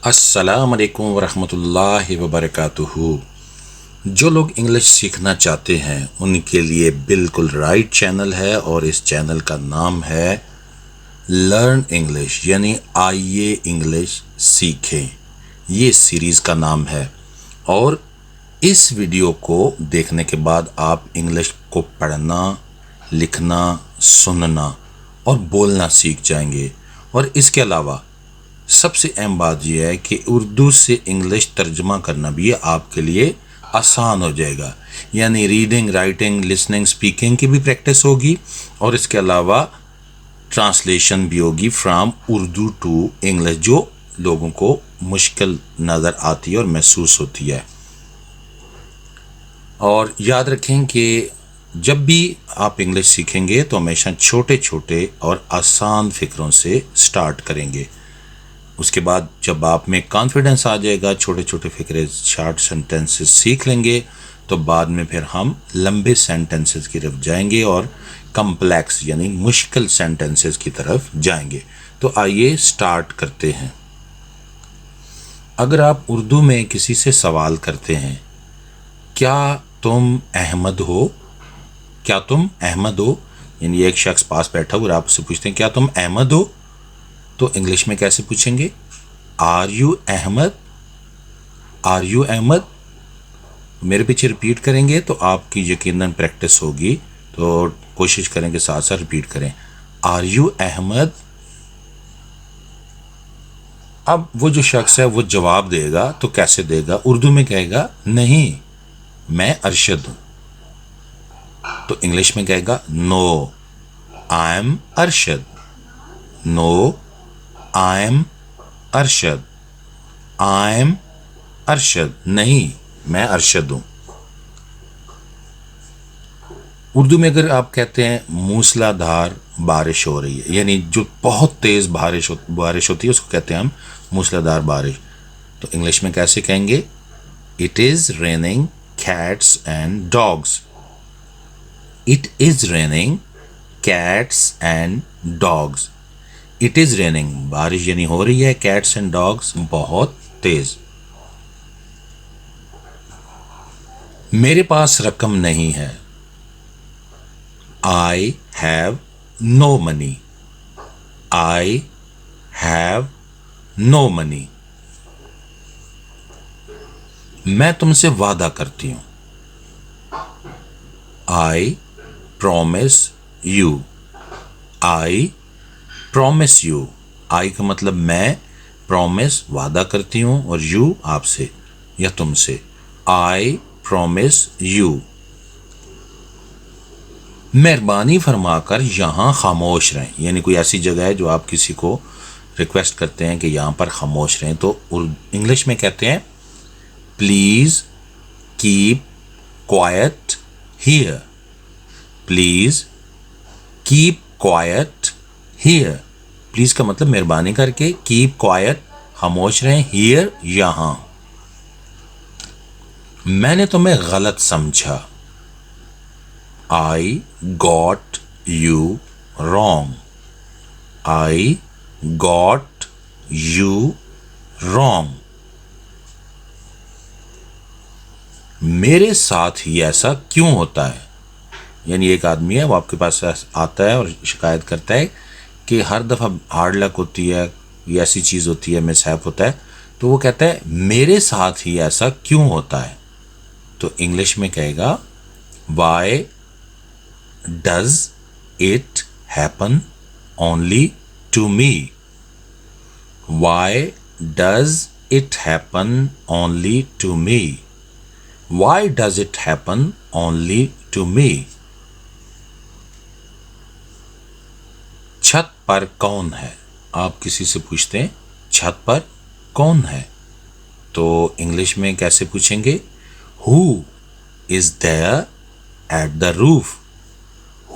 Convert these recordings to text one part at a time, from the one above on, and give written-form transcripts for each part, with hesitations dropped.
السلام علیکم ورحمۃ اللہ وبرکاتہ۔ جو لوگ انگلش سیکھنا چاہتے ہیں ان کے لیے بالکل رائٹ چینل ہے، اور اس چینل کا نام ہے لرن انگلش، یعنی آئیے انگلش سیکھیں۔ یہ سیریز کا نام ہے، اور اس ویڈیو کو دیکھنے کے بعد آپ انگلش کو پڑھنا، لکھنا، سننا اور بولنا سیکھ جائیں گے۔ اور اس کے علاوہ سب سے اہم بات یہ ہے کہ اردو سے انگلش ترجمہ کرنا بھی آپ کے لیے آسان ہو جائے گا، یعنی ریڈنگ، رائٹنگ، لسننگ، اسپیکنگ کی بھی پریکٹس ہوگی، اور اس کے علاوہ ٹرانسلیشن بھی ہوگی فرام اردو ٹو انگلش، جو لوگوں کو مشکل نظر آتی ہے اور محسوس ہوتی ہے۔ اور یاد رکھیں کہ جب بھی آپ انگلش سیکھیں گے تو ہمیشہ چھوٹے چھوٹے اور آسان فکروں سے سٹارٹ کریں گے۔ اس کے بعد جب آپ میں کانفیڈنس آ جائے گا، چھوٹے چھوٹے فکرے، شارٹ سینٹنسز سیکھ لیں گے، تو بعد میں پھر ہم لمبے سینٹنسز کی طرف جائیں گے اور کمپلیکس یعنی مشکل سینٹنسز کی طرف جائیں گے۔ تو آئیے سٹارٹ کرتے ہیں۔ اگر آپ اردو میں کسی سے سوال کرتے ہیں، کیا تم احمد ہو؟ کیا تم احمد ہو؟ یعنی ایک شخص پاس بیٹھا ہوا اور آپ اس سے پوچھتے ہیں کیا تم احمد ہو؟ تو انگلش میں کیسے پوچھیں گے؟ Are you Ahmed? Are you Ahmed? میرے پیچھے ریپیٹ کریں گے تو آپ کی یقیناً پریکٹس ہوگی، تو کوشش کریں کہ ساتھ ساتھ ریپیٹ کریں۔ Are you Ahmed? اب وہ جو شخص ہے وہ جواب دے گا تو کیسے دے گا؟ اردو میں کہے گا نہیں، میں ارشد ہوں۔ تو انگلش میں کہے گا no, I am Arshad. No, I am Arshad. I am Arshad, نہیں، میں ارشد ہوں۔ اردو میں اگر آپ کہتے ہیں موسلا دھار بارش ہو رہی ہے، یعنی جو بہت تیز بارش ہوتی ہے اس کو کہتے ہیں ہم موسلا دھار بارش، تو انگلش میں کیسے کہیں گے؟ It is raining cats and dogs. It is raining cats and dogs. It is raining, بارش یعنی ہو رہی ہے، کیٹس اینڈ ڈاگس بہت تیز۔ میرے پاس رقم نہیں ہے، I have know money. I have نو منی۔ میں تم سے وعدہ کرتی ہوں، I promise you. I promise you. I کا مطلب میں، پرومس وعدہ کرتی ہوں، اور یو آپ سے یا تم سے۔ آئی پرومس یو۔ مہربانی فرما کر یہاں خاموش رہیں، یعنی کوئی ایسی جگہ ہے جو آپ کسی کو ریکویسٹ کرتے ہیں کہ یہاں پر خاموش رہیں، تو انگلش میں کہتے ہیں please keep quiet here. Please keep quiet here. Please کا مطلب مہربانی کر کے، کیپ کوائٹ خاموش رہیں، ہیئر یہاں۔ میں نے تمہیں غلط سمجھا، I got you wrong۔ I got you wrong۔ میرے ساتھ ہی ایسا کیوں ہوتا ہے؟ یعنی ایک آدمی ہے، وہ آپ کے پاس آتا ہے اور شکایت کرتا ہے کہ ہر دفعہ ہارڈ لک ہوتی ہے، یہ ایسی چیز ہوتی ہے، مس ہیپ ہوتا ہے، تو وہ کہتا ہے میرے ساتھ ہی ایسا کیوں ہوتا ہے؟ تو انگلش میں کہے گا why does it happen only to me. Why does it happen only to me. Why does it happen only to me. چھت پر کون ہے؟ آپ کسی سے پوچھتے ہیں چھت پر کون ہے، تو انگلش میں کیسے پوچھیں گے؟ ہو is there at the roof.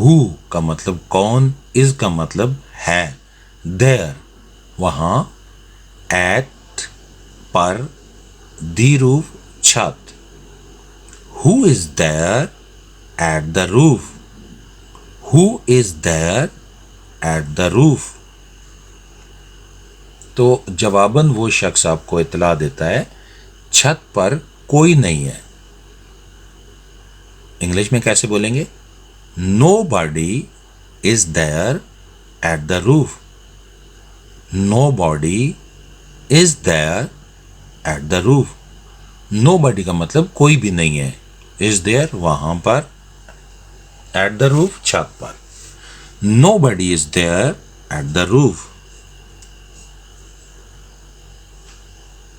ہو کا مطلب کون، از کا مطلب ہے، دیئر وہاں، ایٹ پر، دی روف چھت۔ Who is there at the roof. Who is there at the roof. تو جواباً وہ شخص آپ کو اطلاع دیتا ہے چھت پر کوئی نہیں ہے. انگلش میں کیسے بولیں گے؟ Nobody is there at the roof. Nobody is there at the roof. Nobody کا مطلب کوئی بھی نہیں ہے. از دیئر وہاں پر، ایٹ دا روف چھت پر. Nobody is there at the roof.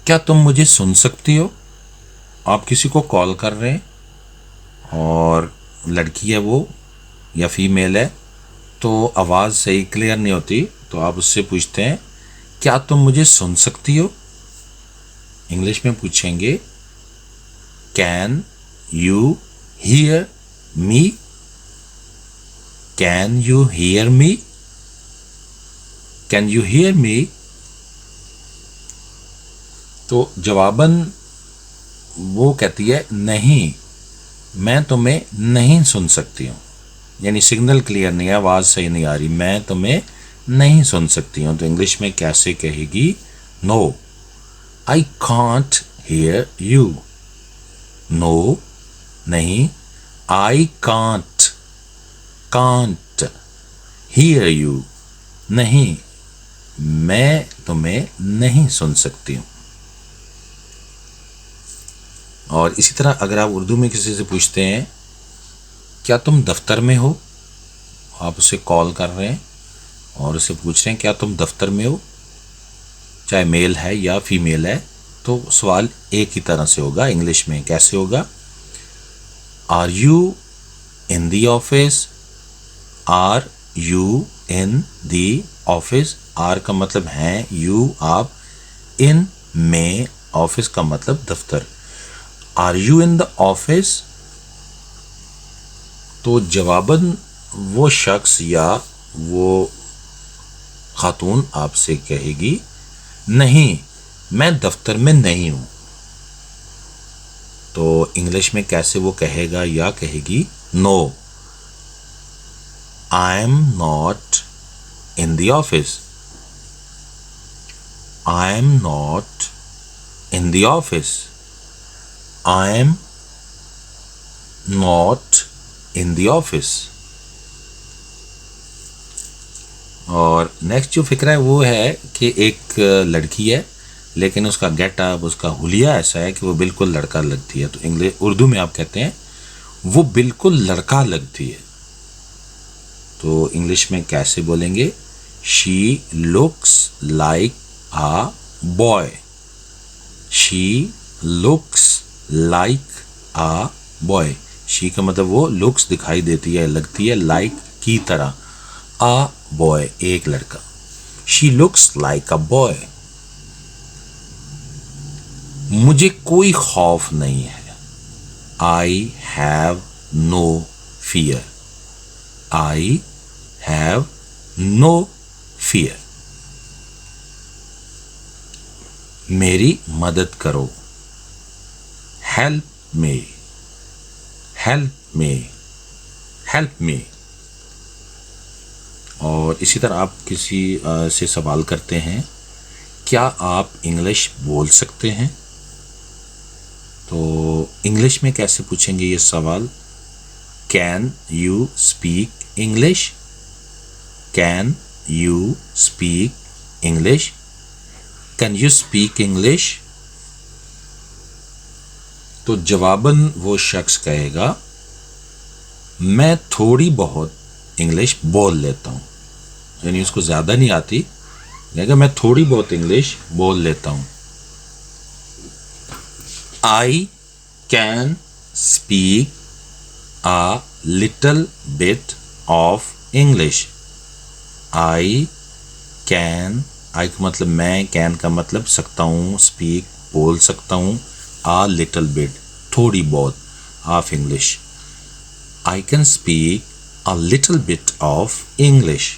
کیا تم مجھے سن سکتی ہو؟ آپ کسی کو کال کر رہے ہیں اور لڑکی ہے وہ یا فیمیل ہے تو آواز صحیح کلیئر نہیں ہوتی، تو آپ اس سے پوچھتے ہیں کیا تم مجھے سن سکتی ہو؟ انگلش میں پوچھیں گے can you hear me. Can you hear me. Can you hear me. تو جواباً وہ کہتی ہے نہیں، میں تمہیں نہیں سن سکتی ہوں. یعنی سگنل کلیئر نہیں ہے، آواز صحیح نہیں آ رہی، میں تمہیں نہیں سن سکتی ہوں. تو انگلش میں کیسے کہے گی؟ No I can't hear you. نو نہیں، آئی کانٹ ہیئر یو نہیں، میں تمہیں نہیں سن سکتی ہوں. اور اسی طرح اگر آپ اردو میں کسی سے پوچھتے ہیں کیا تم دفتر میں ہو، آپ اسے کال کر رہے ہیں اور اسے پوچھ رہے ہیں کیا تم دفتر میں ہو، چاہے میل ہے یا فیمیل ہے، تو سوال ایک ہی طرح سے ہوگا. انگلش میں کیسے ہوگا؟ Are you in the office. Are you in the office. Are کا مطلب ہیں یو آپ، ان میں آفس کا مطلب دفتر. Are you in the office. تو جواباً وہ شخص یا وہ خاتون آپ سے کہے گی نہیں، میں دفتر میں نہیں ہوں. تو انگلش میں کیسے وہ کہے گا یا کہے گی؟ No I am not in the office. I am not in the office. I am not in the office. اور نیکسٹ جو فکرہ ہے وہ ہے کہ ایک لڑکی ہے لیکن اس کا گیٹ اپ، اس کا حلیہ ایسا ہے کہ وہ بالکل لڑکا لگتی ہے. تو اردو میں آپ کہتے ہیں وہ بالکل لڑکا لگتی ہے. تو انگلش میں کیسے بولیں گے؟ She looks like a boy. She looks like a boy. She کا مطلب وہ لکس دکھائی دیتی ہے، لگتی ہے، لائک کی طرح، آ بوائے ایک لڑکا. She looks like a boy. مجھے کوئی خوف نہیں ہے. I have no fear. I have no fear. میری مدد کرو. Help me. Help me. Help me. اور اسی طرح آپ کسی سے سوال کرتے ہیں کیا آپ انگلش بول سکتے ہیں؟ تو انگلش میں کیسے پوچھیں گے یہ سوال؟ Can you speak English. Can you speak English. Can you speak English. تو جواباً وہ شخص کہے گا میں تھوڑی بہت انگلش بول لیتا ہوں. یعنی اس کو زیادہ نہیں آتی، لیکن میں تھوڑی بہت انگلش بول لیتا ہوں. I can speak a little bit of English. I can, I کا مطلب میں، کین کا مطلب سکتا ہوں، اسپیک بول سکتا ہوں، آ لٹل بٹ تھوڑی بہت of English. I can speak a little bit of English.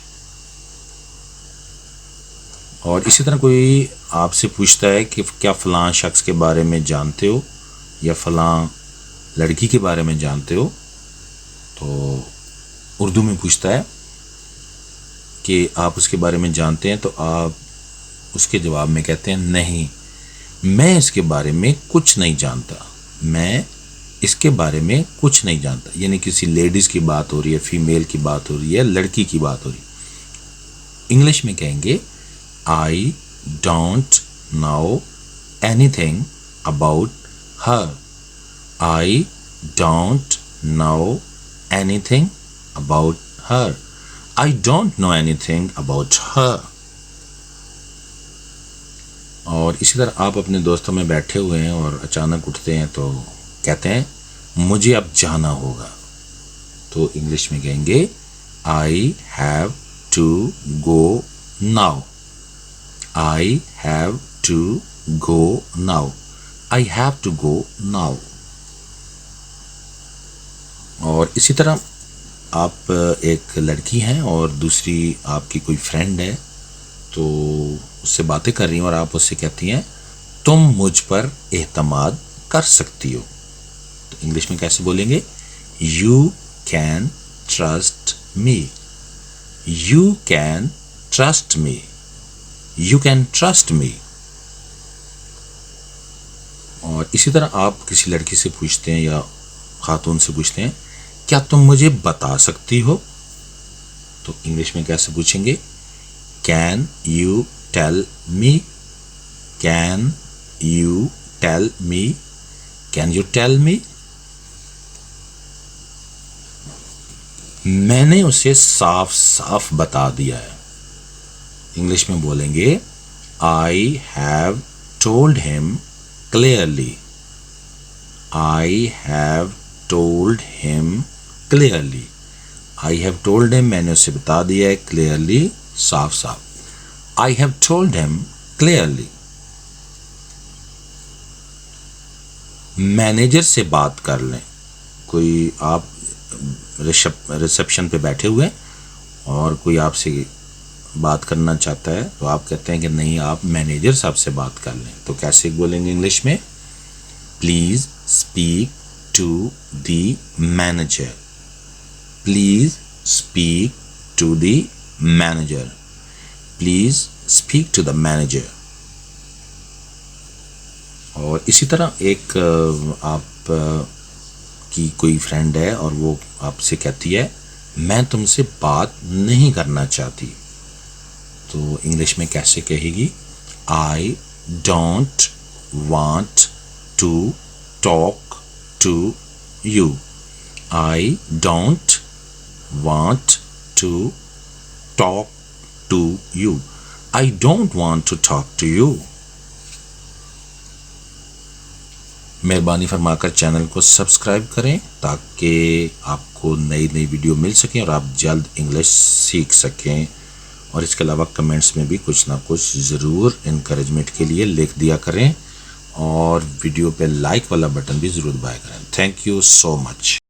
اور اسی طرح کوئی آپ سے پوچھتا ہے کہ کیا فلاں شخص کے بارے میں جانتے ہو یا فلاں لڑکی کے بارے میں جانتے ہو، تو اردو میں پوچھتا ہے کہ آپ اس کے بارے میں جانتے ہیں، تو آپ اس کے جواب میں کہتے ہیں نہیں، میں اس کے بارے میں کچھ نہیں جانتا، میں اس کے بارے میں کچھ نہیں جانتا، یعنی کسی لیڈیز کی بات ہو رہی ہے، فیمیل کی بات ہو رہی ہے، لڑکی کی بات ہو رہی ہے۔ انگلش میں کہیں گے I don't know anything about her, I don't know anything about her, I don't know anything about her. اور اسی طرح آپ اپنے دوستوں میں بیٹھے ہوئے ہیں اور اچانک اٹھتے ہیں تو کہتے ہیں مجھے اب جانا ہوگا، تو انگلش میں کہیں گے I have to go now, I have to go now, I have to go now. اور اسی طرح آپ ایک لڑکی ہیں اور دوسری آپ کی کوئی فرینڈ ہے، تو اس سے باتیں کر رہی ہیں اور آپ اس سے کہتی ہیں تم مجھ پر اعتماد کر سکتی ہو، تو انگلش میں کیسے بولیں گے؟ You can trust me, you can trust me, you can trust me. اور اسی طرح آپ کسی لڑکی سے پوچھتے ہیں یا خاتون سے پوچھتے ہیں کیا تم مجھے بتا سکتی ہو، تو انگلش میں کیسے پوچھیں گے؟ Can you tell me, can you tell me, can you tell me. میں نے اسے صاف صاف بتا دیا ہے، انگلش میں بولیں گے I have told him clearly, I have told him clearly, I have told him, میں نے اسے بتا دیا ہے، کلیئرلی صاف صاف، I have told him clearly. Manager سے بات کر لیں، کوئی آپ ریسیپشن پہ بیٹھے ہوئے ہیں اور کوئی آپ سے بات کرنا چاہتا ہے تو آپ کہتے ہیں کہ نہیں آپ مینیجر صاحب سے بات کر لیں، تو کیسے بولیں گے انگلش میں؟ Please speak to the manager, please speak to the manager, please speak to the manager. اور اسی طرح ایک آپ کی کوئی فرینڈ ہے اور وہ آپ سے کہتی ہے میں تم سے بات نہیں کرنا چاہتی، تو انگلش میں کیسے کہے گی؟ I don't want to talk to you, I don't want to talk to you, I don't want to talk to you. مہربانی فرما کر چینل کو سبسکرائب کریں تاکہ آپ کو نئی نئی ویڈیو مل سکیں اور آپ جلد انگلش سیکھ سکیں، اور اس کے علاوہ کمنٹس میں بھی کچھ نہ کچھ ضرور انکریجمنٹ کے لیے لکھ دیا کریں، اور ویڈیو پہ لائک والا بٹن بھی ضرور دبایا کریں۔ Thank you so much.